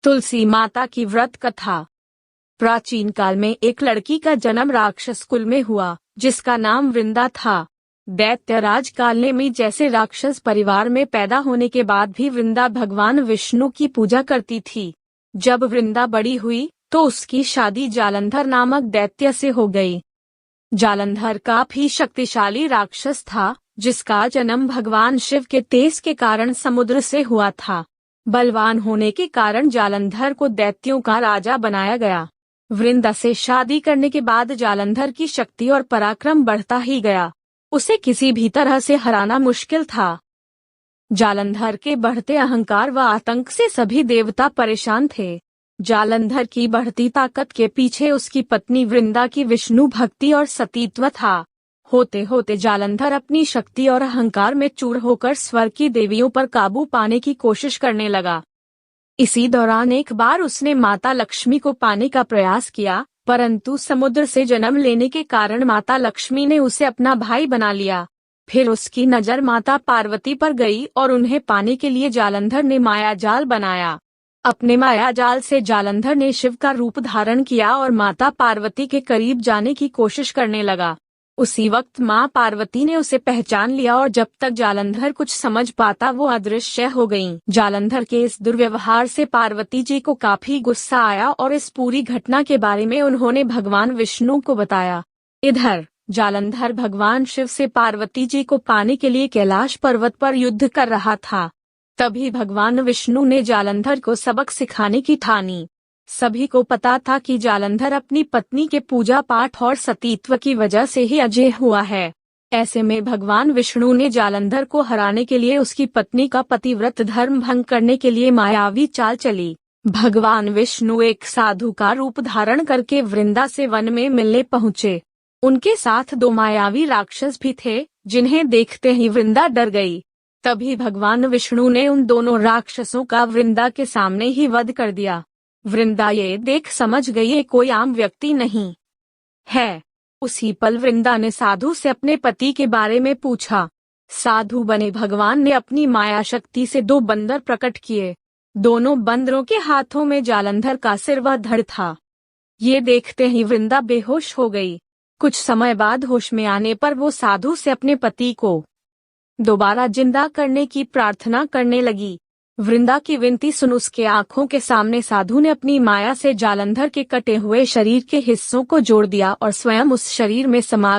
तुलसी माता की व्रत कथा। प्राचीन काल में एक लड़की का जन्म राक्षस कुल में हुआ, जिसका नाम वृंदा था। दैत्य राज काल में जैसे राक्षस परिवार में पैदा होने के बाद भी वृंदा भगवान विष्णु की पूजा करती थी। जब वृंदा बड़ी हुई तो उसकी शादी जालंधर नामक दैत्य से हो गई। जालंधर काफी शक्तिशाली राक्षस था, जिसका जन्म भगवान शिव के तेज के कारण समुद्र से हुआ था। बलवान होने के कारण जालंधर को दैत्यों का राजा बनाया गया। वृंदा से शादी करने के बाद जालंधर की शक्ति और पराक्रम बढ़ता ही गया। उसे किसी भी तरह से हराना मुश्किल था। जालंधर के बढ़ते अहंकार व आतंक से सभी देवता परेशान थे। जालंधर की बढ़ती ताकत के पीछे उसकी पत्नी वृंदा की विष्णु भक्ति और सतीत्व था। होते होते जालंधर अपनी शक्ति और अहंकार में चूर होकर स्वर्ग की देवियों पर काबू पाने की कोशिश करने लगा। इसी दौरान एक बार उसने माता लक्ष्मी को पाने का प्रयास किया, परंतु समुद्र से जन्म लेने के कारण माता लक्ष्मी ने उसे अपना भाई बना लिया। फिर उसकी नजर माता पार्वती पर गई और उन्हें पाने के लिए जालंधर ने मायाजाल बनाया। अपने मायाजाल से जालंधर ने शिव का रूप धारण किया और माता पार्वती के करीब जाने की कोशिश करने लगा। उसी वक्त मां पार्वती ने उसे पहचान लिया और जब तक जालंधर कुछ समझ पाता वो अदृश्य हो गईं। जालंधर के इस दुर्व्यवहार से पार्वती जी को काफी गुस्सा आया और इस पूरी घटना के बारे में उन्होंने भगवान विष्णु को बताया। इधर जालंधर भगवान शिव से पार्वती जी को पाने के लिए कैलाश पर्वत पर युद्ध कर रहा था। तभी भगवान विष्णु ने जालंधर को सबक सिखाने की ठानी। सभी को पता था कि जालंधर अपनी पत्नी के पूजा पाठ और सतीत्व की वजह से ही अजय हुआ है। ऐसे में भगवान विष्णु ने जालंधर को हराने के लिए उसकी पत्नी का पतिव्रत धर्म भंग करने के लिए मायावी चाल चली। भगवान विष्णु एक साधु का रूप धारण करके वृंदा से वन में मिलने पहुँचे। उनके साथ दो मायावी राक्षस भी थे, जिन्हें देखते ही वृंदा डर गई। तभी भगवान विष्णु ने उन दोनों राक्षसों का वृंदा के सामने ही वध कर दिया। वृंदा ये देख समझ गई ये कोई आम व्यक्ति नहीं है। उसी पल वृंदा ने साधु से अपने पति के बारे में पूछा। साधु बने भगवान ने अपनी माया शक्ति से दो बंदर प्रकट किए। दोनों बंदरों के हाथों में जालंधर का सिर व धड़ था। ये देखते ही वृंदा बेहोश हो गई। कुछ समय बाद होश में आने पर वो साधु से अपने पति को दोबारा जिंदा करने की प्रार्थना करने लगी। वृंदा की विनती सुन उसके आंखों के सामने साधु ने अपनी माया से जालंधर के कटे हुए शरीर के हिस्सों को जोड़ दिया और स्वयं उस शरीर में समा